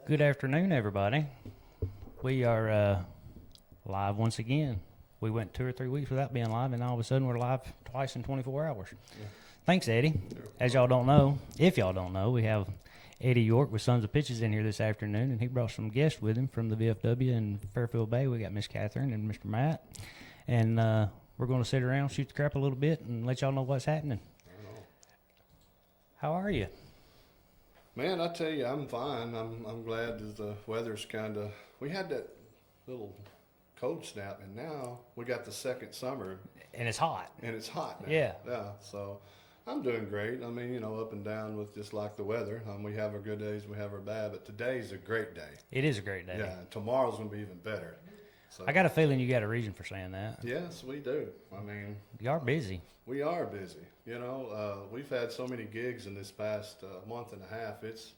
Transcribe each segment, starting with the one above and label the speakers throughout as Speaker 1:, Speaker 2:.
Speaker 1: Good afternoon, everybody. We are live once again. We went 2 or 3 weeks without being live, and all of a sudden we're live twice in 24 hours. Yeah. Thanks, Eddie. As y'all don't know, if y'all don't know, we have Eddie York with Sons of Pitches in here this afternoon, and he brought some guests with him from the VFW in Fairfield Bay. We got Miss Catherine and Mr. Matt, and we're going to sit around, shoot the crap a little bit, and let y'all know what's happening. How are you?
Speaker 2: Man, I tell you, I'm fine. I'm glad that the weather's kind of. We had that little cold snap, and now we got the second summer,
Speaker 1: and it's hot.
Speaker 2: And it's hot now.
Speaker 1: Yeah.
Speaker 2: So I'm doing great. I mean, up and down with just like the weather. We have our good days, we have our bad, but today's a great day.
Speaker 1: It is a great day.
Speaker 2: Yeah. Tomorrow's gonna be even better. So,
Speaker 1: I got a feeling you got a reason for saying that.
Speaker 2: Yes, we do. I mean,
Speaker 1: you are busy.
Speaker 2: We are busy. We've had so many gigs in this past month and a half. It's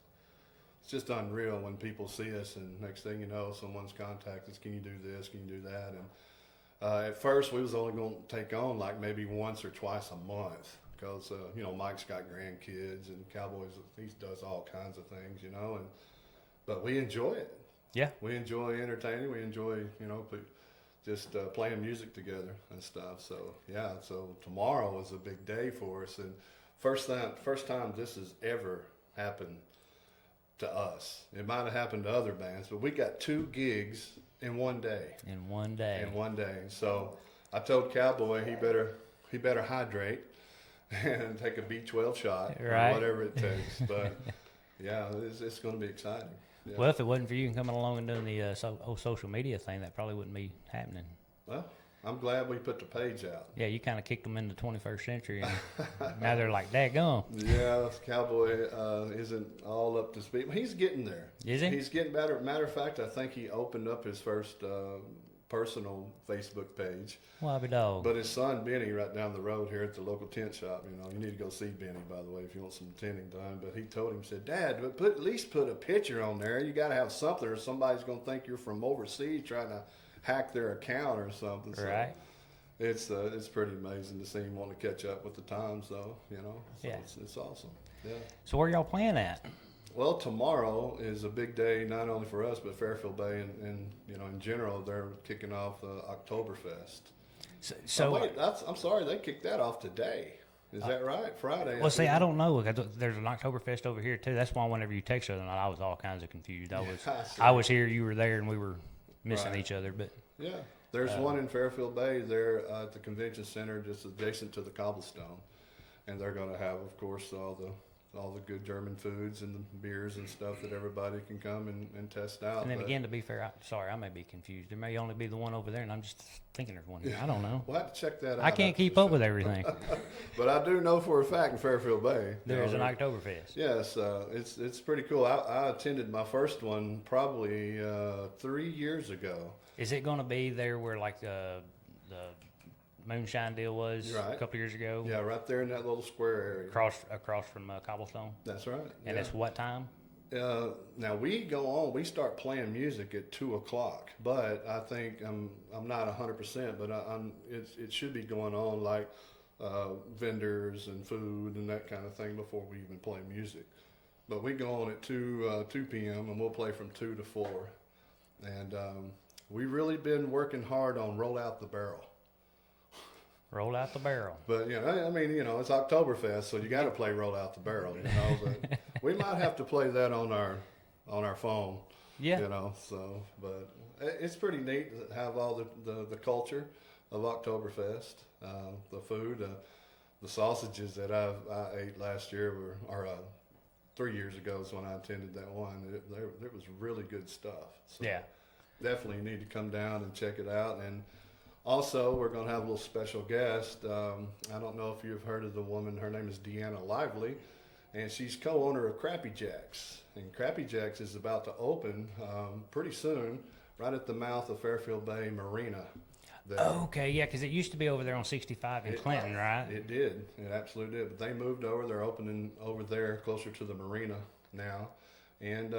Speaker 2: just unreal when people see us, and next thing you know, someone's contacted us. Can you do this? Can you do that? And at first, we was only going to take on like maybe once or twice a month because Mike's got grandkids and Cowboys. He does all kinds of things, but we enjoy it.
Speaker 1: Yeah,
Speaker 2: we enjoy entertaining. We enjoy just playing music together and stuff. So yeah, so tomorrow is a big day for us, and first time this has ever happened to us. It might have happened to other bands, but we got 2 gigs in one day.
Speaker 1: In one day.
Speaker 2: So I told Cowboy he better hydrate and take a B12 shot
Speaker 1: right.
Speaker 2: Or whatever it takes. But yeah, it's going to be exciting. Yeah.
Speaker 1: Well, if it wasn't for you coming along and doing the social media thing, that probably wouldn't be happening.
Speaker 2: Well, I'm glad we put the page out.
Speaker 1: Yeah, you kind of kicked them into the 21st century, and now they're like, daggone.
Speaker 2: Yeah, Cowboy isn't all up to speed. He's getting there.
Speaker 1: Is he?
Speaker 2: He's getting better. Matter of fact, I think he opened up his first personal Facebook page.
Speaker 1: Wobby dog.
Speaker 2: But his son, Benny, right down the road here at the local tent shop, you need to go see Benny, by the way, if you want some tinting done. But he told him, said, Dad, at least put a picture on there. You got to have something, or somebody's going to think you're from overseas trying to hack their account or something.
Speaker 1: Right.
Speaker 2: So it's pretty amazing to see him want to catch up with the times, though. So
Speaker 1: yeah.
Speaker 2: It's awesome. Yeah.
Speaker 1: So where y'all playing at?
Speaker 2: Well, tomorrow is a big day, not only for us, but Fairfield Bay, and in general, they're kicking off Oktoberfest.
Speaker 1: So
Speaker 2: I'm sorry, they kicked that off today. Is that right? Friday.
Speaker 1: Well, see, I don't know. There's an Oktoberfest over here too. That's why whenever you texted the other night, I was all kinds of confused. I was here, you were there, and we were missing
Speaker 2: right.
Speaker 1: each other. But
Speaker 2: yeah, there's one in Fairfield Bay there at the convention center, just adjacent to the Cobblestone, and they're going to have, of course, all the good German foods and the beers and stuff that everybody can come and test out.
Speaker 1: And then again, to be fair, I may be confused. There may only be the one over there, and I'm just thinking there's one here.
Speaker 2: Yeah.
Speaker 1: I don't know.
Speaker 2: We'll have to check that out.
Speaker 1: I can't keep up with everything.
Speaker 2: But I do know for a fact in Fairfield Bay
Speaker 1: there's an Oktoberfest.
Speaker 2: Yes, it's pretty cool. I attended my first one probably 3 years ago.
Speaker 1: Is it going to be there where like the moonshine deal was
Speaker 2: right.
Speaker 1: a couple years ago?
Speaker 2: Yeah, right there in that little square area.
Speaker 1: Across from Cobblestone?
Speaker 2: That's right.
Speaker 1: And it's what time?
Speaker 2: Now we start playing music at 2:00, but I think I'm not 100%, but it should be going on like vendors and food and that kind of thing before we even play music. But we go on at 2 p.m. and we'll play from 2 to 4. And we've really been working hard on Roll Out the Barrel.
Speaker 1: Roll out the barrel.
Speaker 2: But it's Oktoberfest, so you got to play Roll Out the Barrel. But we might have to play that on our phone.
Speaker 1: Yeah.
Speaker 2: But it's pretty neat to have all the culture of Oktoberfest, the food, the sausages that I ate last year or 3 years ago is when I attended that one. There was really good stuff. So
Speaker 1: yeah.
Speaker 2: Definitely need to come down and check it out. And also, we're going to have a little special guest. I don't know if you've heard of the woman. Her name is Deanna Lively, and she's co-owner of Crappy Jacks. And Crappy Jacks is about to open pretty soon, right at the mouth of Fairfield Bay Marina.
Speaker 1: Okay, yeah, because it used to be over there on 65 in Clinton, right?
Speaker 2: It did. It absolutely did. But they moved over. They're opening over there closer to the marina now. And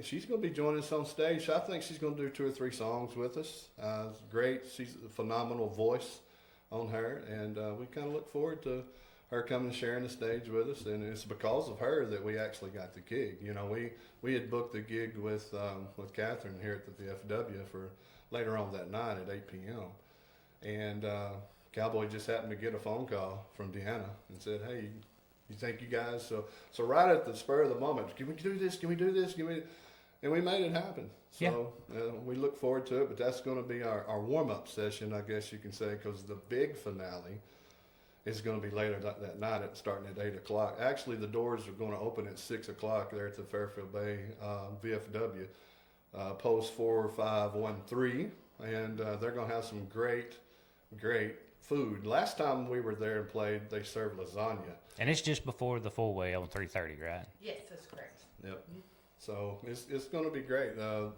Speaker 2: she's going to be joining us on stage. I think she's going to do 2 or 3 songs with us. It's great. She's a phenomenal voice on her. And we kind of look forward to her coming and sharing the stage with us, and it's because of her that we actually got the gig. You know, we had booked the gig with Catherine here at the VFW for later on that night at 8 p.m. And Cowboy just happened to get a phone call from Deanna and said, "Hey, you think you guys?" So right at the spur of the moment, can we do this? Can we do this? And we made it happen. So we look forward to it, but that's going to be our warm-up session, I guess you can say, because the big finale is going to be later that night, starting at 8 o'clock. Actually, the doors are going to open at 6 o'clock there at the Fairfield Bay VFW, post 4513, and they're going to have some great food. Last time we were there and played, they served lasagna.
Speaker 1: And it's just before the full-way on 3:30, right?
Speaker 3: Yes, that's correct.
Speaker 2: Yep. So it's going to be great.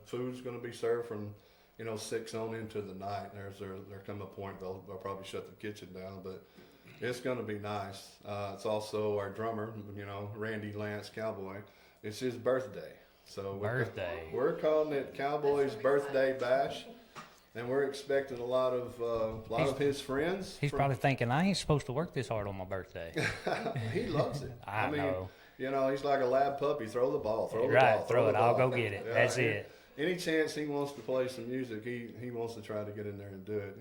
Speaker 2: Food's going to be served from 6 on into the night. There come a point they'll probably shut the kitchen down, but it's going to be nice. It's also our drummer, Randy Lance Cowboy. It's his birthday, so we're calling it Cowboy's Birthday Bash, and we're expecting a lot of his friends.
Speaker 1: He's probably thinking, I ain't supposed to work this hard on my birthday.
Speaker 2: He loves it.
Speaker 1: I know.
Speaker 2: He's like a lab puppy. Throw the ball. Throw the
Speaker 1: Right,
Speaker 2: ball.
Speaker 1: throw it.
Speaker 2: the
Speaker 1: I'll
Speaker 2: ball.
Speaker 1: go get it.
Speaker 2: Yeah,
Speaker 1: That's it.
Speaker 2: Any chance he wants to play some music, he wants to try to get in there and do it.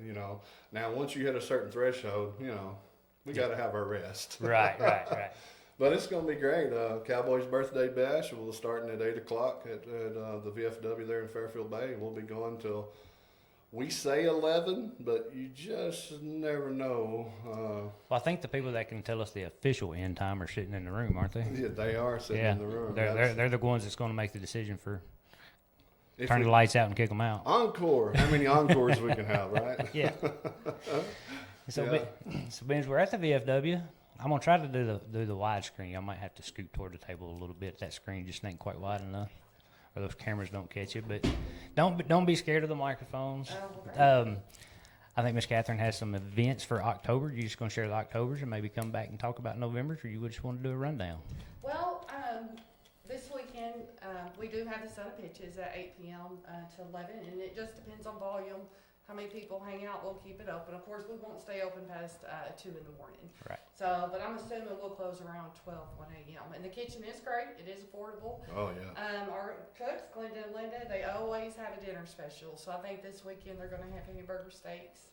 Speaker 2: Now once you hit a certain threshold, we got to have our rest.
Speaker 1: Right.
Speaker 2: But it's going to be great. Cowboys Birthday Bash. We'll starting at 8 o'clock at the VFW there in Fairfield Bay. We'll be going till we say 11, but you just never know.
Speaker 1: Well, I think the people that can tell us the official end time are sitting in the room, aren't they?
Speaker 2: Yeah, they are sitting in the room.
Speaker 1: They're the ones that's going to make the decision for
Speaker 2: If
Speaker 1: turn
Speaker 2: we-
Speaker 1: the lights out and kick them out.
Speaker 2: Encore. How many encores we can have, right?
Speaker 1: Yeah. So,
Speaker 2: Yeah.
Speaker 1: so Benz, we're at the VFW. I'm gonna try to do the widescreen. I might have to scoot toward the table a little bit. That screen just ain't quite wide enough, or those cameras don't catch it. But don't be scared of the microphones. I think Miss Catherine has some events for October. You just gonna share the Octobers and maybe come back and talk about November's, or you just want to do a rundown?
Speaker 3: Well, this weekend, we do have the Sun of Pitches at 8 p.m. To 11, and it just depends on volume. How many people hang out, we'll keep it open. Of course, we won't stay open past 2 in the morning.
Speaker 1: Right.
Speaker 3: So, but I'm assuming we'll close around 1 a.m. And the kitchen is great. It is affordable.
Speaker 2: Oh, yeah.
Speaker 3: Our cooks, Glenda and Linda, they always have a dinner special. So I think this weekend they're going to have hamburger steaks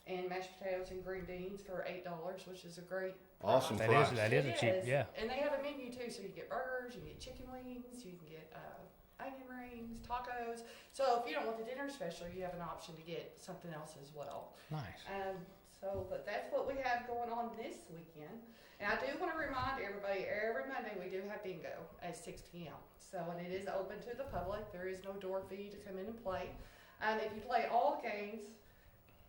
Speaker 3: and mashed potatoes and green beans for $8, which is a great
Speaker 2: Awesome
Speaker 3: price.
Speaker 2: price.
Speaker 1: That is a cheap, yeah.
Speaker 3: And they have a menu too, so you get burgers, you can get chicken wings, you can get onion rings, tacos. So if you don't want the dinner special, you have an option to get something else as well.
Speaker 1: Nice.
Speaker 3: But that's what we have going on this weekend. And I do want to remind everybody, every Monday we do have bingo at 6 p.m. So, and it is open to the public. There is no door fee to come in and play. And if you play all games,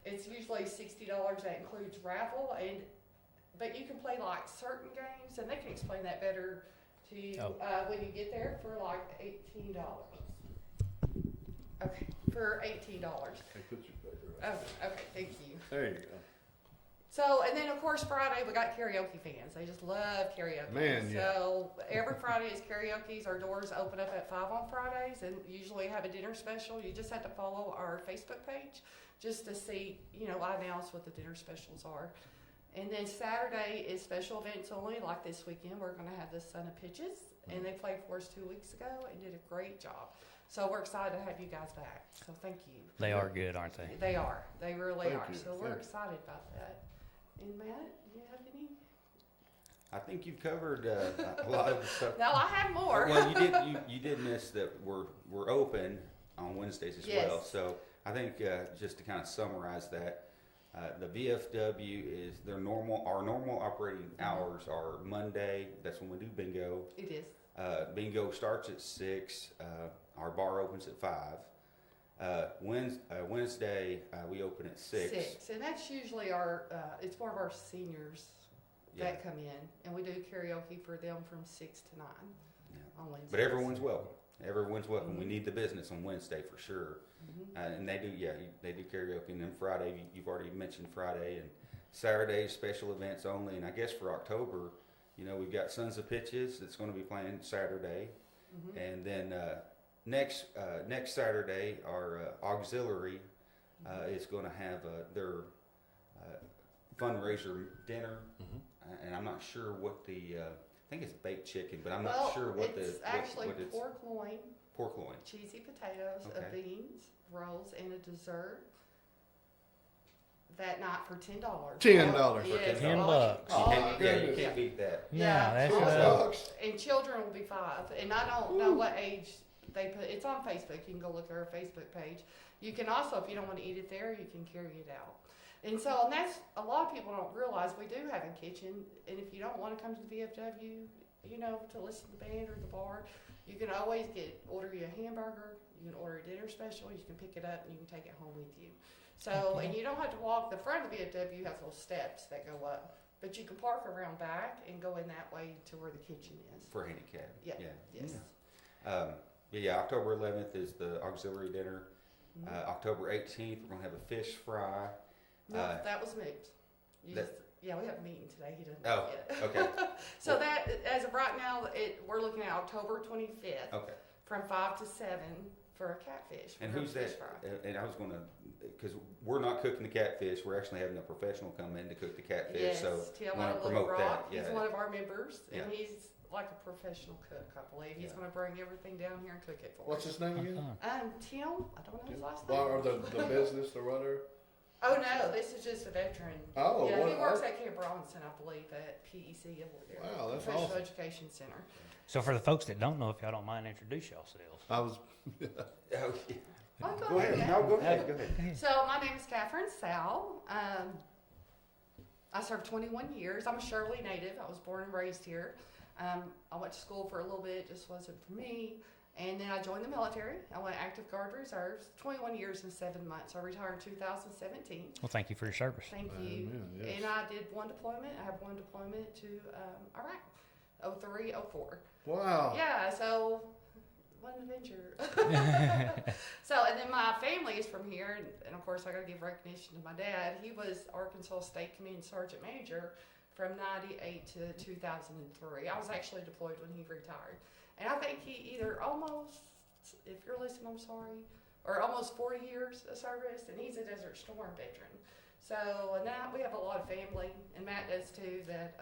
Speaker 3: it's usually $60. That includes raffle, but you can play like certain games, and they can explain that better to you when you get there for like $18. Okay, for $18.
Speaker 2: Hey, put your paper right.
Speaker 3: Oh, okay, thank you.
Speaker 2: There you go.
Speaker 3: So, and then of course Friday we got karaoke fans. They just love karaoke.
Speaker 2: Man, yeah.
Speaker 3: So every Friday is karaoke's. Our doors open up at 5 on Fridays, and usually have a dinner special. You just have to follow our Facebook page just to see, I announce what the dinner specials are. And then Saturday is special events only, like this weekend. We're going to have the Sun of Pitches, and they played for us 2 weeks ago and did a great job. So we're excited to have you guys back. So thank you.
Speaker 1: They are good, aren't they?
Speaker 3: They are. They really
Speaker 2: Thank
Speaker 3: are.
Speaker 2: you.
Speaker 3: So we're
Speaker 2: Thank you.
Speaker 3: excited about that. And Matt, do you have any?
Speaker 4: I think you've covered a lot of the stuff.
Speaker 3: No, I have more.
Speaker 4: Well, you did miss that we're open on Wednesdays as well.
Speaker 3: Yes.
Speaker 4: So I think just to kind of summarize that, the VFW is our normal operating hours are Monday. That's when we do bingo.
Speaker 3: It is.
Speaker 4: Bingo starts at 6. Our bar opens at 5. Wednesday we open at 6.
Speaker 3: And that's usually it's more of our seniors that come in, and we do karaoke for them from 6 to 9 on Wednesday.
Speaker 4: But everyone's welcome. Everyone's welcome. Mm-hmm. We need the business on Wednesday for sure. Mm-hmm. And they do karaoke. And then Friday, you've already mentioned Friday, and Saturday special events only. And I guess for October, we've got Sons of Pitches that's going to be playing Saturday, and then next Saturday our auxiliary is going to have their fundraiser dinner, and I'm not sure what the, I think it's baked chicken, but I'm not sure what the,
Speaker 3: It's actually
Speaker 4: what it's,
Speaker 3: pork loin,
Speaker 4: pork loin.
Speaker 3: cheesy potatoes,
Speaker 4: Okay.
Speaker 3: beans, rolls, and a dessert. That night for $10.
Speaker 2: $10.
Speaker 3: Yes,
Speaker 1: $10.
Speaker 3: all
Speaker 4: You
Speaker 3: you
Speaker 4: can't,
Speaker 3: can
Speaker 4: yeah, you
Speaker 2: goodness.
Speaker 4: can't beat that.
Speaker 1: No,
Speaker 3: Yeah.
Speaker 1: that's
Speaker 2: $10.
Speaker 3: And children will be 5. And I don't know what age they put. It's on Facebook. You can go look at our Facebook page. You can also, if you don't want to eat it there, you can carry it out. And so, and that's a lot of people don't realize we do have a kitchen. And if you don't want to come to the VFW, you know, to listen to the band or the bar, you can always order you a hamburger. You can order a dinner special. You can pick it up and you can take it home with you. So, and you don't have to walk. The front of the VFW has little steps that go up, but you can park around back and go in that way to where the kitchen is.
Speaker 4: For handicap.
Speaker 3: Yeah.
Speaker 4: Yeah.
Speaker 3: Yes.
Speaker 4: Yeah, October 11th is the auxiliary dinner.
Speaker 3: Mhm.
Speaker 4: October 18th, we're gonna have a fish fry.
Speaker 3: No,
Speaker 4: Uh,
Speaker 3: that was moved. You
Speaker 4: that-
Speaker 3: just, yeah, we have a meeting today. He doesn't
Speaker 4: Oh,
Speaker 3: know yet.
Speaker 4: okay,
Speaker 3: So that, as of right now, we're looking at October 25th
Speaker 4: okay.
Speaker 3: from 5 to 7 for a catfish.
Speaker 4: And
Speaker 3: for a
Speaker 4: who's
Speaker 3: fish
Speaker 4: that?
Speaker 3: fry.
Speaker 4: And I was gonna, because we're not cooking the catfish, we're actually having a professional come in to cook the catfish,
Speaker 3: Yes,
Speaker 4: so
Speaker 3: Tim
Speaker 4: wanna
Speaker 3: out of Little
Speaker 4: promote that,
Speaker 3: Rock. He's
Speaker 4: yeah.
Speaker 3: one of our members, and
Speaker 4: Yeah.
Speaker 3: he's like a professional cook, I believe. He's
Speaker 4: Yeah.
Speaker 3: going to bring everything down here and cook it for
Speaker 2: What's
Speaker 3: us.
Speaker 2: his name again?
Speaker 3: Tim, I don't know his last name.
Speaker 2: Well, or the business, the runner?
Speaker 3: Oh, no, this is just a veteran.
Speaker 2: Oh,
Speaker 3: Yeah, he
Speaker 2: what-
Speaker 3: works at Camp Robinson, I believe, at PEC over there.
Speaker 2: Wow, that's
Speaker 3: Professional
Speaker 2: awesome.
Speaker 3: Education Center.
Speaker 1: So for the folks that don't know, if y'all don't mind, introduce yourselves.
Speaker 2: I was,
Speaker 4: Oh, yeah.
Speaker 3: Oh,
Speaker 4: Go ahead, no, go ahead, go ahead.
Speaker 3: So my name is Catherine Sal. I served 21 years. I'm a Shirley native. I was born and raised here. I went to school for a little bit, it just wasn't for me. And then I joined the military. I went active guard reserves, 21 years and 7 months. I retired in 2017.
Speaker 1: Well, thank you for your service.
Speaker 3: Thank you.
Speaker 2: Amen, yes.
Speaker 3: And I did one deployment. I have one deployment to Iraq, 03, 04.
Speaker 2: wow.
Speaker 3: Yeah, so what an adventure. So, and then my family is from here, and of course I got to give recognition to my dad. He was Arkansas State Command Sergeant Major from 98 to 2003. I was actually deployed when he retired. And I think he either almost, if you're listening, I'm sorry, or almost 40 years of service, and he's a Desert Storm veteran. So, and now we have a lot of family, and Matt does too, that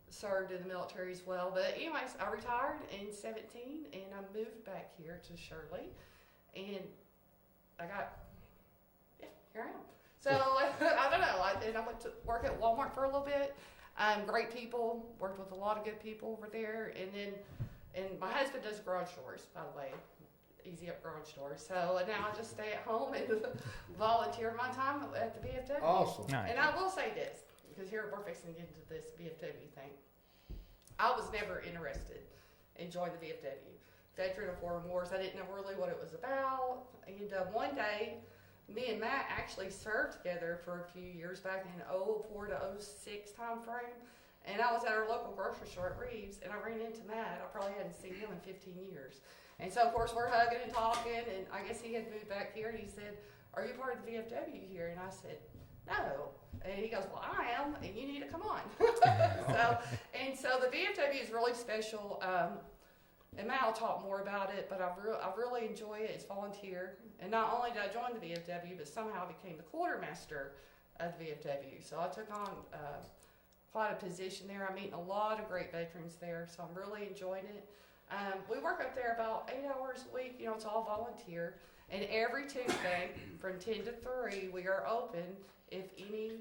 Speaker 3: served in the military as well. But anyways, I retired in 17 and I moved back here to Shirley, and I got, yeah, here I am. So I don't know, and I went to work at Walmart for a little bit. Great people, worked with a lot of good people over there, and my husband does garage doors, by the way. Easy Up Garage Doors. So now I just stay at home and volunteer my time at the VFW.
Speaker 2: Awesome.
Speaker 1: Nice.
Speaker 3: And I will say this, because here we're fixing to get into this VFW thing. I was never interested in joining the VFW. Veteran of Foreign Wars, I didn't know really what it was about. And one day, me and Matt actually served together for a few years back in 04 to 06 time frame. And I was at our local grocery store at Reeves, and I ran into Matt. I probably hadn't seen him in 15 years. And so, of course, we're hugging and talking, and I guess he had moved back here, and he said, "Are you part of the VFW here?" And I said, "No." And he goes, "Well, I am, and you need to come on." So the VFW is really special, and Matt will talk more about it, but I really enjoy it. It's volunteer, and not only did I join the VFW, but somehow I became the quartermaster of the VFW. So I took on quite a position there. I'm meeting a lot of great veterans there, so I'm really enjoying it. We work up there about 8 hours a week. It's all volunteer. And every Tuesday from 10 to 3, we are open if any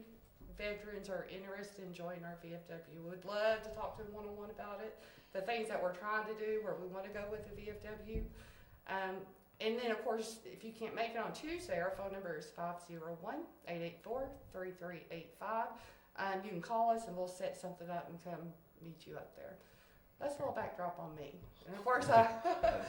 Speaker 3: veterans are interested in joining our VFW. We would love to talk to them one-on-one about it, the things that we're trying to do, where we want to go with the VFW. And then, of course, if you can't make it on Tuesday, our phone number is 501-884-3385. You can call us and we'll set something up and come meet you up there. That's a little backdrop on me. And of course,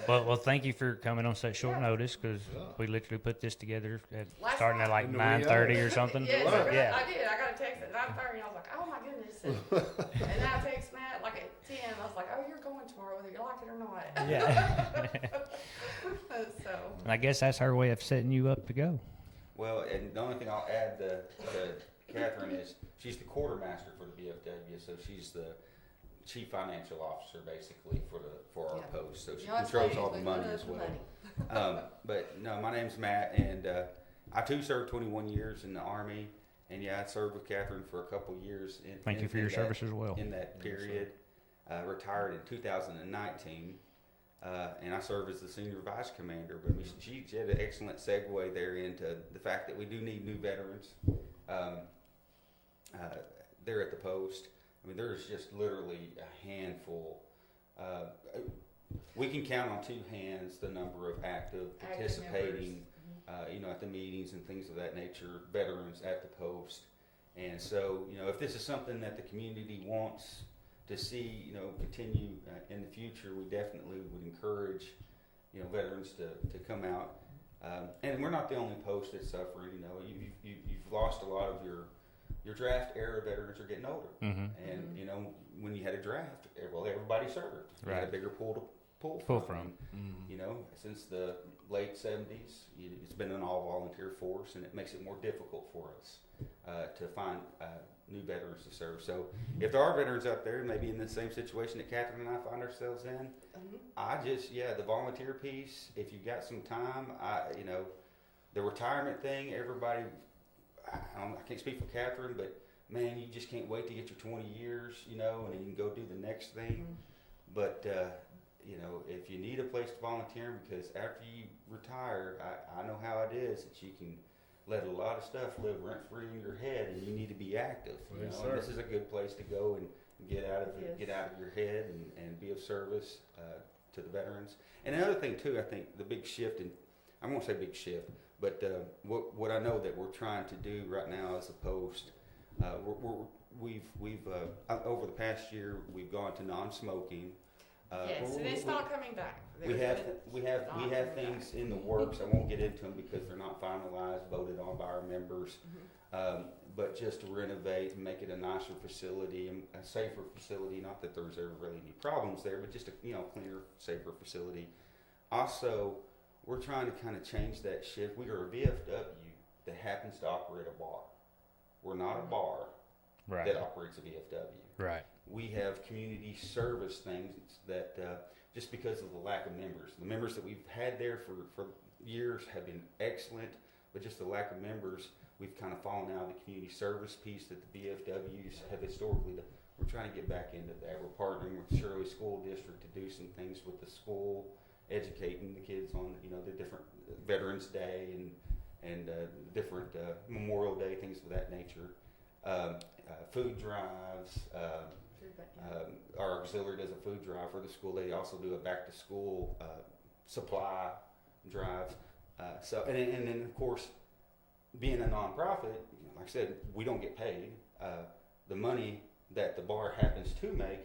Speaker 1: Well, thank you for coming on such short
Speaker 3: Yeah.
Speaker 1: notice, because
Speaker 2: Yeah.
Speaker 1: we literally put this together
Speaker 3: Last
Speaker 1: starting at
Speaker 3: night.
Speaker 1: like
Speaker 2: In the wee
Speaker 1: 9:30 or
Speaker 2: hours.
Speaker 1: something.
Speaker 3: yes,
Speaker 1: Yeah.
Speaker 3: I did. I got a text at 9:30 and I was like, oh my goodness. And then I text Matt like at 10. I was like, oh, you're going tomorrow whether you like it or not.
Speaker 1: Yeah.
Speaker 3: So,
Speaker 1: And I guess that's her way of setting you up to go.
Speaker 4: Well, and the only thing I'll add to Catherine is she's the quartermaster for the BFW, so she's the chief financial officer basically for our
Speaker 3: Yeah.
Speaker 4: post. So she
Speaker 3: you know, it's
Speaker 4: controls
Speaker 3: ladies,
Speaker 4: all the
Speaker 3: we
Speaker 4: money
Speaker 3: love
Speaker 4: as
Speaker 3: the
Speaker 4: well.
Speaker 3: money.
Speaker 4: But no, my name's Matt, and I too served 21 years in the Army, And yeah, I served with Catherine for a couple years.
Speaker 1: Thank you for your service as well.
Speaker 4: In that period, retired in 2019. And I serve as the senior vice commander. But she had an excellent segue there into the fact that we do need new veterans there at the post. I mean, there's just literally a handful. We can count on two hands the number of active participating, at the meetings and things of that nature, veterans at the post. And so, if this is something that the community wants to see, continue in the future, we definitely would encourage, veterans to come out. And we're not the only post that's suffering. You've lost a lot of your draft era veterans are getting older.
Speaker 1: Mm-hmm.
Speaker 4: And when you had a draft, everybody served. You had a bigger pool to pull from. Since the late 70s, it's been an all-volunteer force, and it makes it more difficult for us to find new veterans to serve. So if there are veterans out there, maybe in the same situation that Catherine and I find ourselves in, the volunteer piece, if you've got some time, the retirement thing, everybody, I can't speak for Catherine, but man, you just can't wait to get your 20 years, and then you can go do the next thing. Mm-hmm. But, if you need a place to volunteer, because after you retire, I know how it is that you can let a lot of stuff live rent-free in your head, and you need to be active. And this is a good place to go and get out of your head and be of service to the veterans. And another thing too, I think the big shift, and I won't say big shift, but what I know that we're trying to do right now as a post, we've over the past year we've gone to non-smoking.
Speaker 3: Yes, and it's not coming back.
Speaker 4: We have things in the works. I won't get into them because they're not finalized, voted on by our members. Mm-hmm. But just to renovate and make it a nicer facility and a safer facility. Not that there's ever really any problems there, but just a cleaner, safer facility. Also, we're trying to kind of change that shift. We are a VFW that happens to operate a bar. We're not a bar that operates a VFW.
Speaker 1: Right.
Speaker 4: We have community service things that just because of the lack of members. The members that we've had there for years have been excellent, but just the lack of members, we've kind of fallen out of the community service piece that the VFWs have historically done. We're trying to get back into that. We're partnering with Shirley School District to do some things with the school, educating the kids on the different Veterans Day and different Memorial Day, things of that nature. Food drives. Our auxiliary does a food drive for the school. They also do a back to school supply drive. And then of course, being a nonprofit, like I said, we don't get paid. The money that the bar happens to make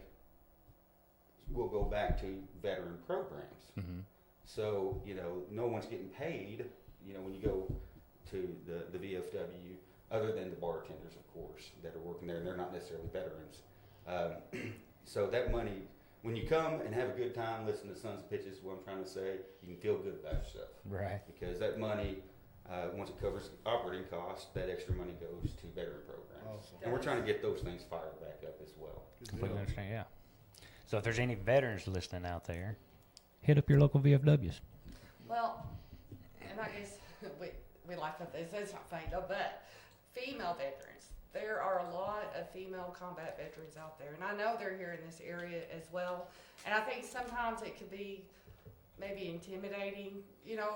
Speaker 4: will go back to veteran programs. Mm-hmm. So no one's getting paid. When you go to the VFW, other than the bartenders, of course, that are working there, and they're not necessarily veterans. So that money, when you come and have a good time, listen to Sons of Pitches, what I'm trying to say, you can feel good about yourself.
Speaker 1: Right.
Speaker 4: Because that money, once it covers operating costs, that extra money goes to veteran programs. Awesome. And we're trying to get those things fired back up as well.
Speaker 1: Completely understand, yeah. So if there's any veterans listening out there, hit up your local VFWs.
Speaker 3: Well, and I guess we laugh at this, it's not funny though, but female veterans. There are a lot of female combat veterans out there, and I know they're here in this area as well. And I think sometimes it could be maybe intimidating,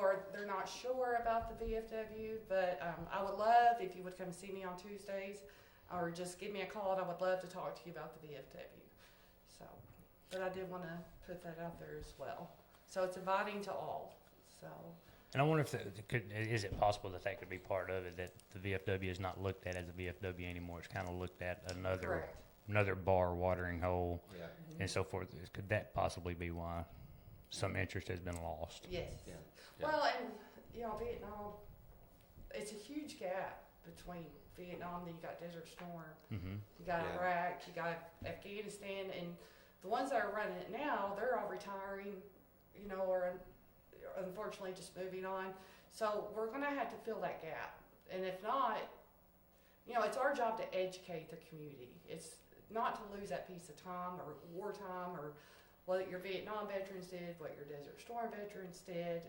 Speaker 3: or they're not sure about the VFW. But I would love if you would come see me on Tuesdays, or just give me a call, and I would love to talk to you about the VFW. So, but I did want to put that out there as well. So it's inviting to all. So.
Speaker 1: And I wonder if is it possible that could be part of it, that the VFW is not looked at as a VFW anymore? It's kind of looked at another bar, watering hole, and so forth. Could that possibly be why some interest has been lost?
Speaker 3: Yes. Yeah. Well, and Vietnam, it's a huge gap between Vietnam. Then you got Desert Storm, you got Iraq, you got Afghanistan, and the ones that are running it now, they're all retiring, or unfortunately just moving on. So we're going to have to fill that gap. And if not, it's our job to educate the community. It's not to lose that piece of time or wartime or what your Vietnam veterans did, what your Desert Storm veterans did,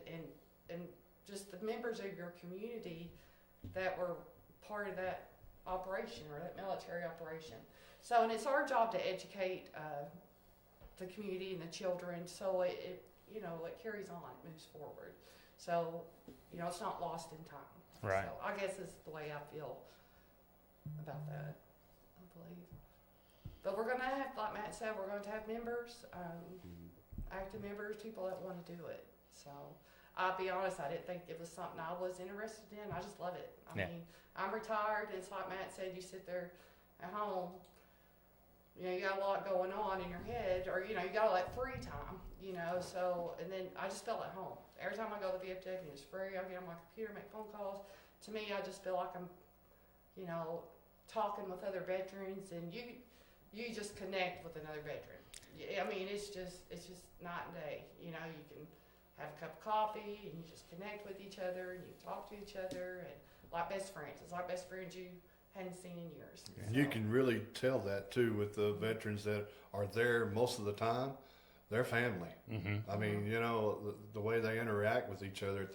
Speaker 3: and just the members of your community that were part of that operation or that military operation. So, and it's our job to educate the community and the children, so it you know, it carries on, it moves forward. So, you know, it's not lost in time.
Speaker 1: Right.
Speaker 3: So I guess it's the way I feel about that, I believe. But we're gonna have, like Matt said, we're going to have members, active members, people that wanna do it. So, I'll be honest, I didn't think it was something I was interested in, I just love it. I
Speaker 1: Yeah.
Speaker 3: mean, I'm retired, and it's like Matt said, you sit there at home, you know, you got a lot going on in your head, or, you know, you got all that free time, you know, so, and then I just feel at home. Every time I go to the VFW, it's free, I get on my computer, make phone calls. To me, I just feel like I'm, you know, talking with other veterans, and you just connect with another veteran. I mean, it's just night and day, you know, you can have a cup of coffee, and you just connect with each other, and you talk to each other, and like best friends. It's like best friends you hadn't seen in years.
Speaker 2: And you
Speaker 3: So,
Speaker 2: can really tell that too with the veterans that are there most of the time. They're family.
Speaker 1: Mm-hmm.
Speaker 2: I mean, you know, the way they interact with each other at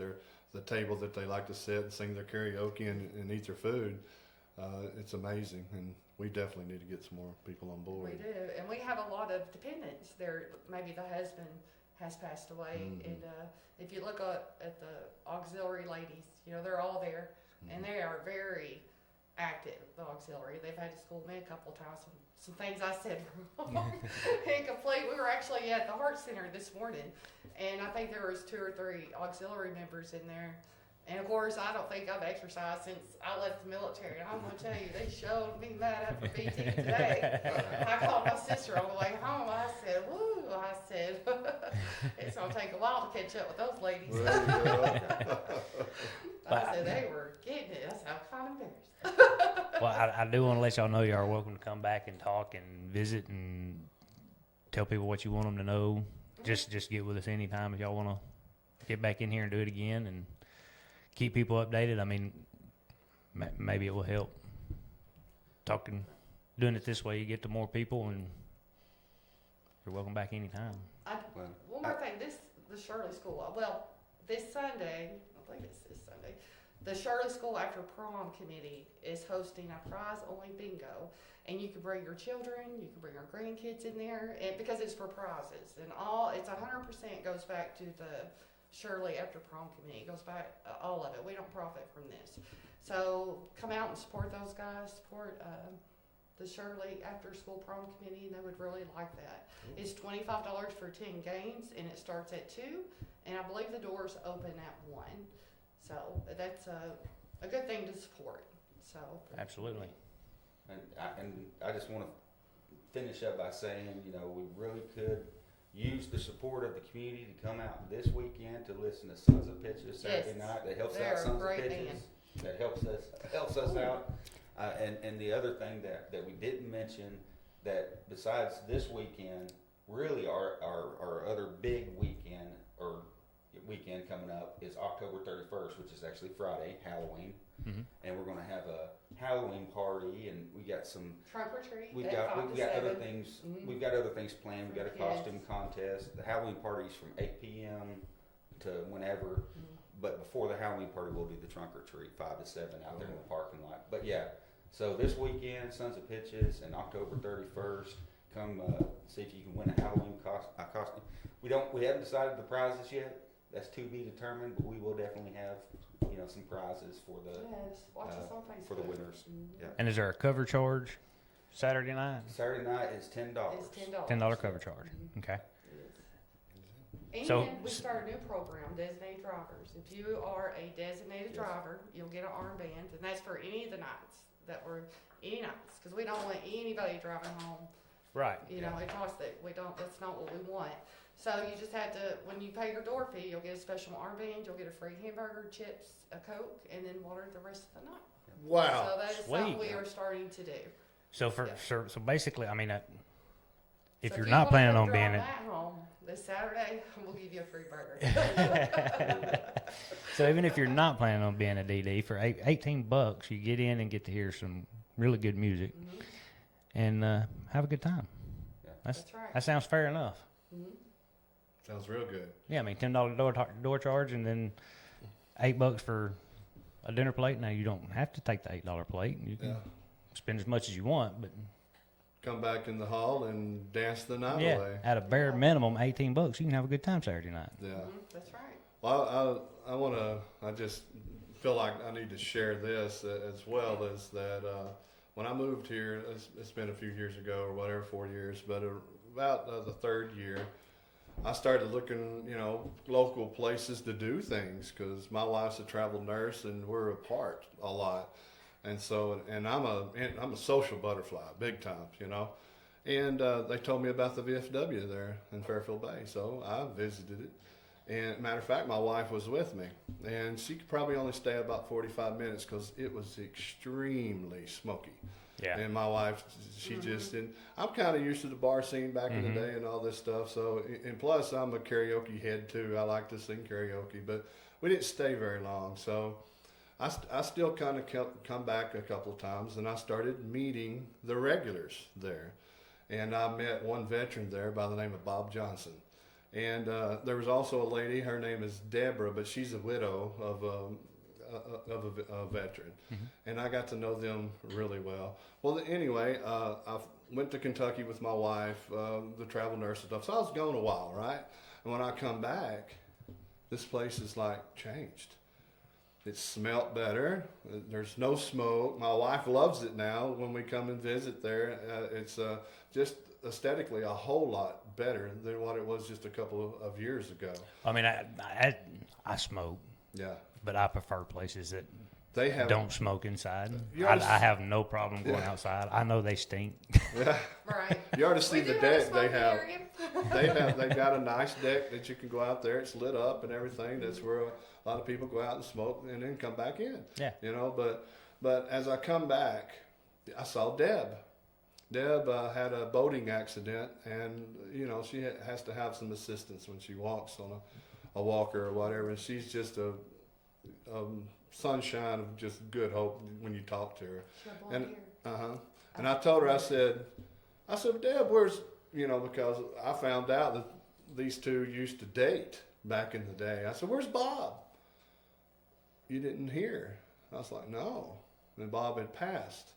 Speaker 2: the table that they like to sit and sing their karaoke and eat their food, it's amazing. And we definitely need to get some more people on board.
Speaker 3: we do, and we have a lot of dependents. There, maybe the husband has passed away,
Speaker 2: Mhm.
Speaker 3: and if you look at the auxiliary ladies, you know, they're all there, and they are very active. The auxiliary, they've had to school me a couple of times. Some things I said were wrong, incomplete. We were actually at the Heart Center this morning, and I think there was 2 or 3 auxiliary members in there. And of course, I don't think I've exercised since I left the military. And I'm gonna tell you, they showed me mad after BT today. I called my sister on the way home. I said, "Woo!" I said, "It's gonna take a while to catch up with those ladies."
Speaker 2: There you go.
Speaker 3: I said they were getting it. I said, "I'm kind of embarrassed."
Speaker 1: Well, I do want to let y'all know y'all are welcome to come back and talk and visit and tell people what you want them to know. Just get with us anytime if y'all want to get back in here and do it again and keep people updated. I mean, maybe it will help. Doing it this way, you get to more people, and you're welcome back anytime.
Speaker 4: Well,
Speaker 3: One more thing, the Shirley School, well, this Sunday, I think it's this Sunday, the Shirley School After Prom Committee is hosting a prize-only bingo, and you can bring your children, you can bring your grandkids in there, and because it's for prizes, and it's 100% goes back to the Shirley After Prom Committee. It goes back, all of it. We don't profit from this. So come out and support those guys, support the Shirley After School Prom Committee, and they would really like that. It's $25 for 10 games, and it starts at 2, and I believe the doors open at 1. So that's a good thing to support. So
Speaker 1: Absolutely.
Speaker 4: And I just want to finish up by saying, you know, we really could use the support of the community to come out this weekend to listen to Sons of Pitches Saturday
Speaker 3: Yes.
Speaker 4: night. That helps
Speaker 3: They're
Speaker 4: out
Speaker 3: a
Speaker 4: Sons of
Speaker 3: great
Speaker 4: Pitches.
Speaker 3: band.
Speaker 4: That helps us out. And the other thing that we didn't mention, that besides this weekend, really our other big weekend coming up is October 31st, which is actually Friday, Halloween.
Speaker 1: Mm-hmm.
Speaker 4: And we're going to have a Halloween party, and we got some.
Speaker 3: trunk or treat.
Speaker 4: We've
Speaker 3: at
Speaker 4: got
Speaker 3: 5 to
Speaker 4: other
Speaker 3: 7.
Speaker 4: things.
Speaker 3: Mhm.
Speaker 4: We've got other things planned. We've got a
Speaker 3: For kids.
Speaker 4: costume contest. The Halloween party's from 8 p.m. to whenever.
Speaker 3: Mhm.
Speaker 4: But before the Halloween party, we'll do the trunk or treat 5 to 7 out there in the parking lot. But yeah, so this weekend, Sons of Pitches, and October 31st, come see if you can win a Halloween costume. We haven't decided the prizes yet. That's to be determined, but we will definitely have, you know, some prizes for the
Speaker 3: Yes, watch us on Facebook.
Speaker 4: for the winners.
Speaker 3: Mhm.
Speaker 4: Yeah.
Speaker 1: And is there a cover charge Saturday night?
Speaker 4: Saturday night is $10.
Speaker 3: It's $10.
Speaker 1: $10 cover charge.
Speaker 3: Mhm.
Speaker 1: Okay.
Speaker 3: And
Speaker 1: So-
Speaker 3: we start a new program, designated drivers. If you are a designated
Speaker 4: Yes.
Speaker 3: driver, you'll get an armband, and that's for any of the nights any nights, because we don't want anybody driving home.
Speaker 1: Right.
Speaker 3: You know, it costs that's not what we want. So you just have to, when you pay your door fee, you'll get a special armband, you'll get a free hamburger, chips, a Coke, and then water the rest of the night.
Speaker 2: Wow.
Speaker 3: So that is something
Speaker 1: Sweet.
Speaker 3: we are starting to do.
Speaker 1: So
Speaker 3: Yeah.
Speaker 1: so basically, I mean, if
Speaker 3: So
Speaker 1: you're
Speaker 3: you
Speaker 1: not
Speaker 3: wanna
Speaker 1: planning
Speaker 3: come
Speaker 1: on being
Speaker 3: drive
Speaker 1: it,
Speaker 3: back home this Saturday, we'll give you a free burger.
Speaker 1: so even if you're not planning on being a DD, for $18, you get in and get to hear some really good music
Speaker 3: Mhm.
Speaker 1: and have a good time.
Speaker 4: Yeah.
Speaker 3: That's right.
Speaker 1: That sounds fair enough.
Speaker 3: Mhm.
Speaker 2: Sounds real good.
Speaker 1: Yeah, I mean, $10 door charge, and then $8 for a dinner plate. Now, you don't have to take the $8 plate. You can
Speaker 2: Yeah.
Speaker 1: spend as much as you want, but
Speaker 2: Come back in the hall and dance the night
Speaker 1: yeah,
Speaker 2: away.
Speaker 1: at a bare minimum, $18, you can have a good time Saturday night.
Speaker 2: Yeah.
Speaker 3: That's right.
Speaker 2: Well, I just feel like I need to share this as well, is that when I moved here, it's been a few years ago or whatever, 4 years, but about the third year, I started looking, local places to do things, because my wife's a travel nurse and we're apart a lot. And so, and I'm a social butterfly, big time, And they told me about the VFW there in Fairfield Bay, so I visited it. And matter of fact, my wife was with me, and she could probably only stay about 45 minutes because it was extremely smoky.
Speaker 1: Yeah.
Speaker 2: And my wife, she just didn't. I'm kind of used to the bar scene back in the day and all this stuff. So, and plus, I'm a karaoke head too. I like to sing karaoke, but we didn't stay very long. So, I still kind of come back a couple of times, and I started meeting the regulars there. And I met one veteran there by the name of Bob Johnson. And there was also a lady, her name is Deborah, but she's a widow of a veteran. And I got to know them really well. Well, anyway, I went to Kentucky with my wife, the travel nurse and stuff. So I was gone a while, right? And when I come back, this place is like changed. It smelt better. There's no smoke. My wife loves it now when we come and visit there. It's just aesthetically a whole lot better than what it was just a couple of years ago.
Speaker 1: I mean, I smoke,
Speaker 2: Yeah.
Speaker 1: but I prefer places that
Speaker 2: They have
Speaker 1: don't smoke inside.
Speaker 2: You
Speaker 1: I
Speaker 2: oughta
Speaker 1: I have no problem going
Speaker 2: Yeah.
Speaker 1: outside. I know they stink.
Speaker 2: Yeah.
Speaker 3: Right.
Speaker 2: You ought to see
Speaker 3: We
Speaker 2: the
Speaker 3: do have a
Speaker 2: deck they
Speaker 3: smoking
Speaker 2: have.
Speaker 3: area.
Speaker 2: They got a nice deck that you can go out there. It's lit up and everything. That's where a lot of people go out and smoke and then come back in.
Speaker 1: Yeah.
Speaker 2: But as I come back, I saw Deb. Deb had a boating accident, and she has to have some assistance when she walks on a walker or whatever. And she's just a sunshine of just good hope when you talk to her.
Speaker 3: She had blonde
Speaker 2: And
Speaker 3: hair.
Speaker 2: and I told her, I said, Deb, where's because I found out that these two used to date back in the day. I said, where's Bob? You didn't hear. I was like, no. And Bob had passed.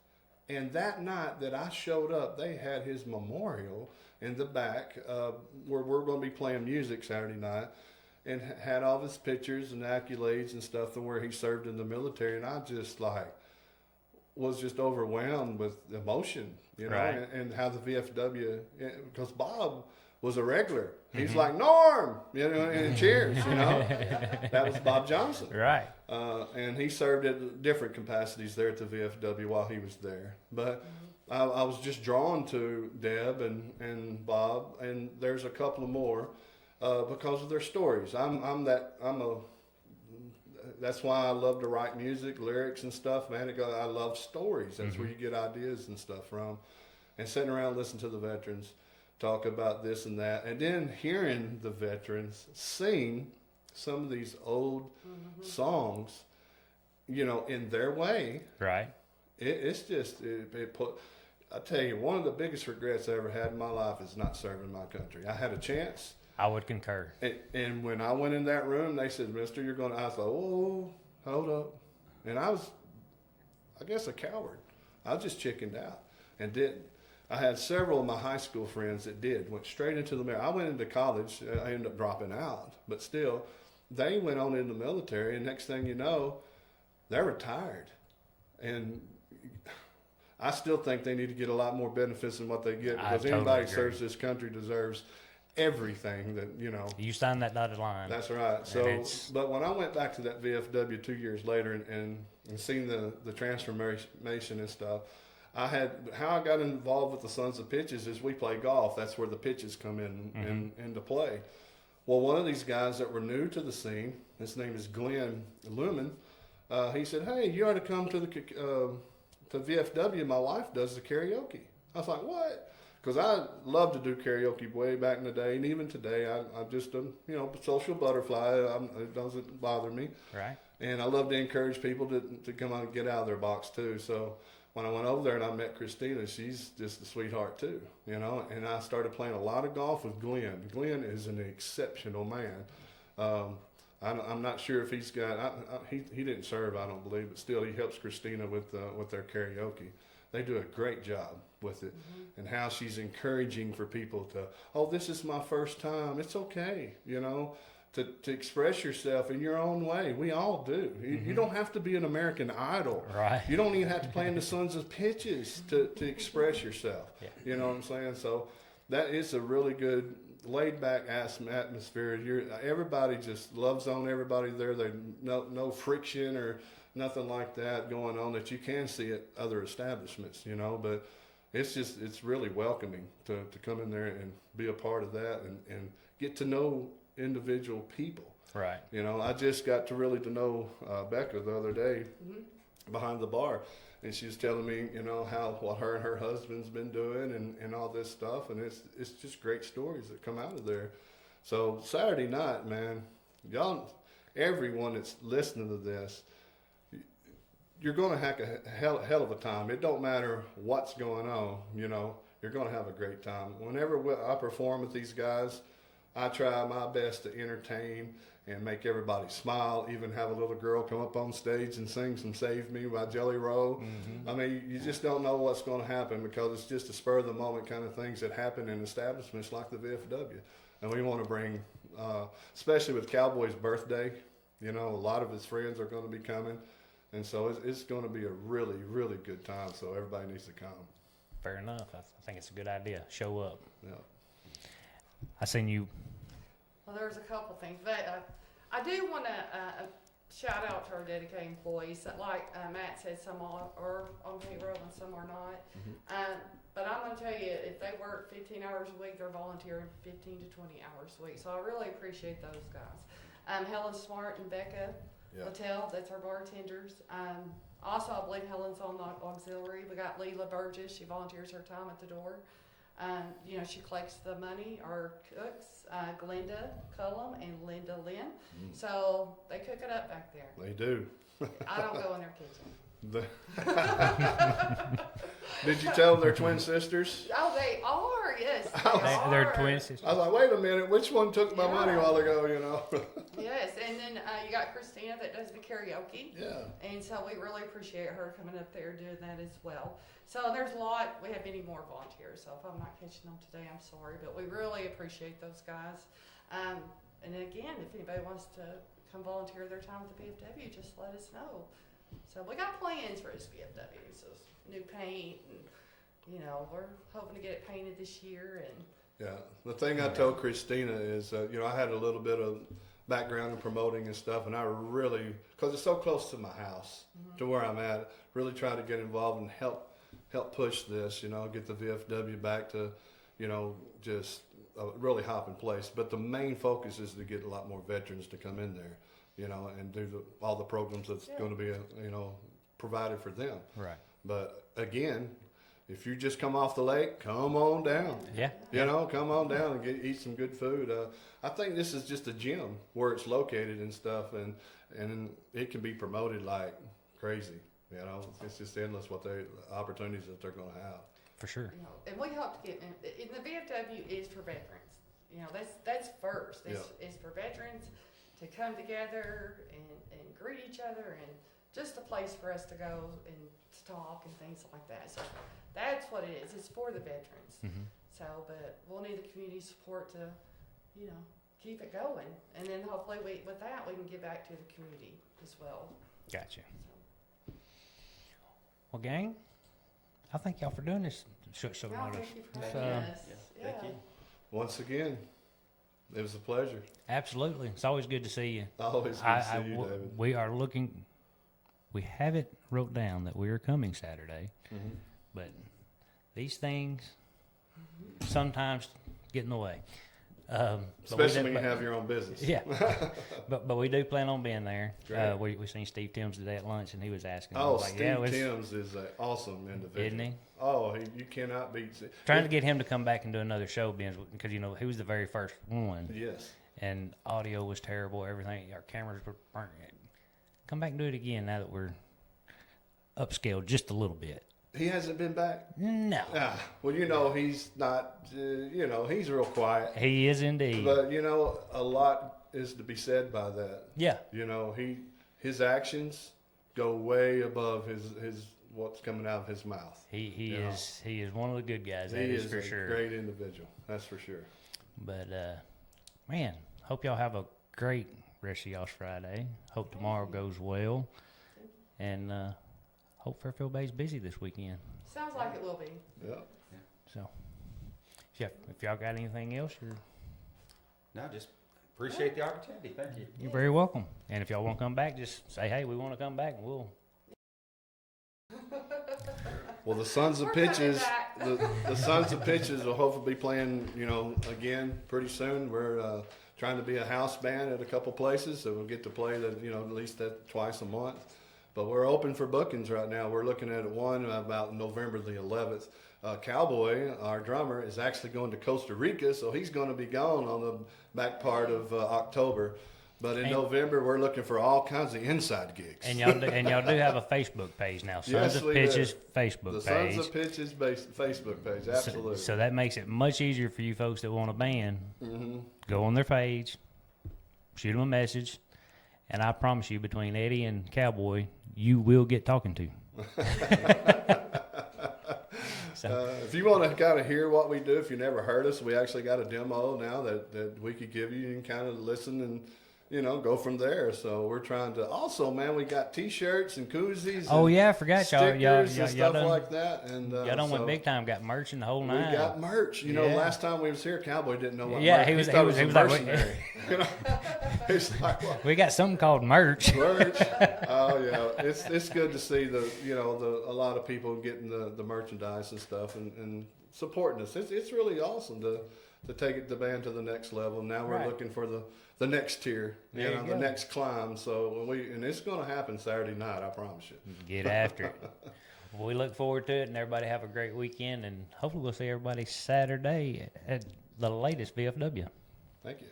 Speaker 2: And that night that I showed up, they had his memorial in the back where we're going to be playing music Saturday night, and had all of his pictures and accolades and stuff from where he served in the military. And I just was just overwhelmed with emotion,
Speaker 1: Right.
Speaker 2: and how the VFW, because Bob was a regular. He's like, Norm, and cheers, That was Bob Johnson.
Speaker 1: Right.
Speaker 2: And he served at different capacities there at the VFW while he was there. But I was just drawn to Deb and Bob, and there's a couple of more because of their stories. That's why I love to write music, lyrics and stuff, man. I love stories. That's where you get ideas and stuff from. And sitting around listening to the veterans talk about this and that, and then hearing the veterans sing some of these old songs, in their way.
Speaker 1: Right.
Speaker 2: It's just, I tell you, one of the biggest regrets I ever had in my life is not serving my country. I had a chance.
Speaker 1: I would concur.
Speaker 2: And when I went in that room, they said, Mister, you're going to, I was like, oh, hold up. And I was, I guess, a coward. I was just chickened out and didn't. I had several of my high school friends that went straight into the military. I went into college. I ended up dropping out. But still, they went on in the military, and next thing you know, they're retired. And I still think they need to get a lot more benefits than what they get,
Speaker 1: I
Speaker 2: because
Speaker 1: totally
Speaker 2: anybody
Speaker 1: agree.
Speaker 2: serves this country deserves everything that,
Speaker 1: You signed that dotted line.
Speaker 2: That's right. So,
Speaker 1: it's-
Speaker 2: but when I went back to that VFW 2 years later and seen the transformation and stuff, how I got involved with the Sons of Pitches is we play golf. That's where the pitches come into play. Well, one of these guys that were new to the scene, his name is Glenn Lumen, he said, hey, you ought to come to to VFW. My wife does the karaoke. I was like, what? Because I love to do karaoke way back in the day, and even today, I'm just a social butterfly. It doesn't bother me,
Speaker 1: Right.
Speaker 2: and I love to encourage people to come out and get out of their box too. So when I went over there and I met Christina, she's just a sweetheart too, and I started playing a lot of golf with Glenn. Glenn is an exceptional man. I'm not sure if he's got. He didn't serve, I don't believe, but still he helps Christina with their karaoke. They do a great job with it, and how she's encouraging for people to, oh, this is my first time. It's okay, you know, to express yourself in your own way. We all do. You don't have to be an American Idol.
Speaker 1: Right.
Speaker 2: You don't even have to play in the Sons of Pitches to express yourself.
Speaker 1: Yeah.
Speaker 2: You know what I'm saying? So that is a really good laid back atmosphere. Everybody just loves on everybody there. There's no friction or nothing like that going on that you can see at other establishments, you know, but it's really welcoming to come in there and be a part of that and get to know individual people.
Speaker 1: Right.
Speaker 2: You know, I just got to really to know Becca the other day behind the bar, and she was telling me, you know, what her and her husband's been doing and all this stuff, and it's just great stories that come out of there. So Saturday night, man, y'all, everyone that's listening to this, you're going to have a hell of a time. It don't matter what's going on, you know, you're going to have a great time. Whenever I perform with these guys, I try my best to entertain and make everybody smile, even have a little girl come up on stage and sing some Save Me by Jelly Roll. I mean, you just don't know what's going to happen because it's just a spur of the moment kind of things that happen in establishments like the VFW. And we want to bring, especially with Cowboy's birthday, you know, a lot of his friends are going to be coming. And so it's going to be a really, really good time. So everybody needs to come.
Speaker 1: Fair enough. I think it's a good idea. Show up.
Speaker 2: Yeah.
Speaker 1: I seen you.
Speaker 3: Well, there's a couple things, but I do want to shout out to our dedicated employees. Like Matt said, some are on payroll and some are not. But I'm going to tell you, if they work 15 hours a week, they're volunteering 15 to 20 hours a week. So I really appreciate those guys. Helen Smart and Becca Littell, that's our bartenders. Also, I believe Helen's on the auxiliary. We got Leela Burgess. She volunteers her time at the door. You know, she collects the money. Our cooks, Glenda Cullum and Linda Lynn. So they cook it up back there.
Speaker 2: They do.
Speaker 3: I don't go in their kitchen.
Speaker 2: Did you tell them they're twin sisters?
Speaker 3: Oh, they are, yes.
Speaker 1: They're twin sisters.
Speaker 2: I was like, wait a minute, which one took my money a while ago, you know?
Speaker 3: Yes, and then you got Christina that does the karaoke.
Speaker 2: Yeah.
Speaker 3: And so we really appreciate her coming up there doing that as well. So there's a lot, we have many more volunteers, so if I'm not catching them today, I'm sorry, but we really appreciate those guys. And again, if anybody wants to come volunteer their time with the VFW, just let us know. So we got plans for this VFW, so new paint, and you know, we're hoping to get it painted this year. And
Speaker 2: Yeah, the thing I told Christina is, you know, I had a little bit of background in promoting and stuff, and I really, because it's so close to my house, to where I'm at, really try to get involved and help push this, you know, get the VFW back to, you know, just a really hopping place. But the main focus is to get a lot more veterans to come in there, you know, and do all the programs that's going to be, you know, provided for them.
Speaker 1: Right.
Speaker 2: But again, if you just come off the lake, come on down.
Speaker 1: Yeah.
Speaker 2: You know, come on down and eat some good food. I think this is just a gym where it's located and stuff, and it can be promoted like crazy. You know, it's just endless the opportunities that they're going to have.
Speaker 1: For sure.
Speaker 3: you know, and we hope to get, and the VFW is for veterans. You know, that's first. It's for veterans to come together and greet each other, and just a place for us to go and to talk and things like that. So that's what it is. It's for the veterans. So, but we'll need the community support to, you know, keep it going. And then hopefully with that, we can give back to the community as well.
Speaker 1: Gotcha.
Speaker 3: So,
Speaker 1: Well, gang, I thank y'all for doing this short
Speaker 3: no,
Speaker 1: notice.
Speaker 3: thank you for
Speaker 1: It's,
Speaker 3: having us.
Speaker 4: Thank you.
Speaker 2: Once again, it was a pleasure.
Speaker 1: Absolutely. It's always good to see you.
Speaker 2: Always good to see you, David.
Speaker 1: We are looking, we have it wrote down that we are coming Saturday, but these things sometimes get in the way.
Speaker 2: Especially when you have your own business.
Speaker 1: Yeah, but we do plan on being there.
Speaker 2: Great.
Speaker 1: We seen Steve Timms today at lunch, and he was asking.
Speaker 2: Oh,
Speaker 1: like,
Speaker 2: Steve Timms is an awesome individual.
Speaker 1: Isn't he?
Speaker 2: Oh, you cannot beat.
Speaker 1: Trying to get him to come back and do another show, because you know he was the very first one,
Speaker 2: Yes.
Speaker 1: and audio was terrible. Everything, our cameras were burning. Come back and do it again now that we're upscaled just a little bit.
Speaker 2: He hasn't been back?
Speaker 1: No,
Speaker 2: Well, you know, he's not, you know, he's real quiet.
Speaker 1: he is indeed.
Speaker 2: But, you know, a lot is to be said by that.
Speaker 1: Yeah.
Speaker 2: You know, his actions go way above his what's coming out of his mouth.
Speaker 1: He
Speaker 2: Yeah.
Speaker 1: he is one of the good guys. That
Speaker 2: He
Speaker 1: is
Speaker 2: is
Speaker 1: for
Speaker 2: a
Speaker 1: sure.
Speaker 2: great individual. That's for sure.
Speaker 1: But man, hope y'all have a great rest of y'all's Friday. Hope tomorrow goes well, and hope Fairfield Bay's busy this weekend.
Speaker 3: Sounds like it will be.
Speaker 2: Yeah.
Speaker 1: So, if y'all got anything else,
Speaker 4: No, just appreciate the opportunity. Thank you.
Speaker 1: you're very welcome. And if y'all want to come back, just say, hey, we want to come back, and we'll.
Speaker 2: Well, the Sons of
Speaker 3: We're coming
Speaker 2: Pitches,
Speaker 3: back.
Speaker 2: the Sons of Pitches will hopefully be playing, you know, again pretty soon. We're trying to be a house band at a couple places, so we'll get to play that, you know, at least that twice a month. But we're open for bookings right now. We're looking at one about November the 11th. Cowboy, our drummer, is actually going to Costa Rica, so he's going to be gone on the back part of October. But in
Speaker 1: And-
Speaker 2: November, we're looking for all kinds of inside gigs.
Speaker 1: And y'all do have a Facebook page now, Sons
Speaker 2: Yes,
Speaker 1: of
Speaker 2: we do.
Speaker 1: Pitches Facebook
Speaker 2: The
Speaker 1: page.
Speaker 2: Sons of Pitches Facebook page, absolutely.
Speaker 1: So that makes it much easier for you folks that want a band.
Speaker 2: Mm-hmm.
Speaker 1: Go on their page, shoot them a message, and I promise you, between Eddie and Cowboy, you will get talking to.
Speaker 2: If you want to kind of hear what we do, if you never heard us, we actually got a demo now that we could give you and kind of listen and, you know, go from there. So we're trying to also, man, we got T-shirts and koozies.
Speaker 1: Oh
Speaker 2: and
Speaker 1: yeah, I forgot y'all. Y'all
Speaker 2: stickers and
Speaker 1: y'all
Speaker 2: stuff
Speaker 1: done.
Speaker 2: like that. And
Speaker 1: Y'all done went
Speaker 2: so
Speaker 1: big time. Got merch and the whole
Speaker 2: we
Speaker 1: nine.
Speaker 2: got merch. You know,
Speaker 1: Yeah.
Speaker 2: last time we was here, Cowboy didn't know what
Speaker 1: Yeah,
Speaker 2: merch.
Speaker 1: he was
Speaker 2: thought
Speaker 1: he
Speaker 2: it
Speaker 1: was
Speaker 2: a
Speaker 1: like,
Speaker 2: mercenary. You know, he's like, what?
Speaker 1: we got something called merch.
Speaker 2: Merch. Oh yeah, it's good to see a lot of people getting the merchandise and stuff and supporting us. It's really awesome to take the band to the next level. Now we're
Speaker 1: Right.
Speaker 2: looking for the next tier,
Speaker 1: There you
Speaker 2: the
Speaker 1: go.
Speaker 2: next climb. So and it's going to happen Saturday night, I promise you.
Speaker 1: Get after it. Well, we look forward to it, and everybody have a great weekend, and hopefully we'll see everybody Saturday at the latest VFW.
Speaker 2: Thank you.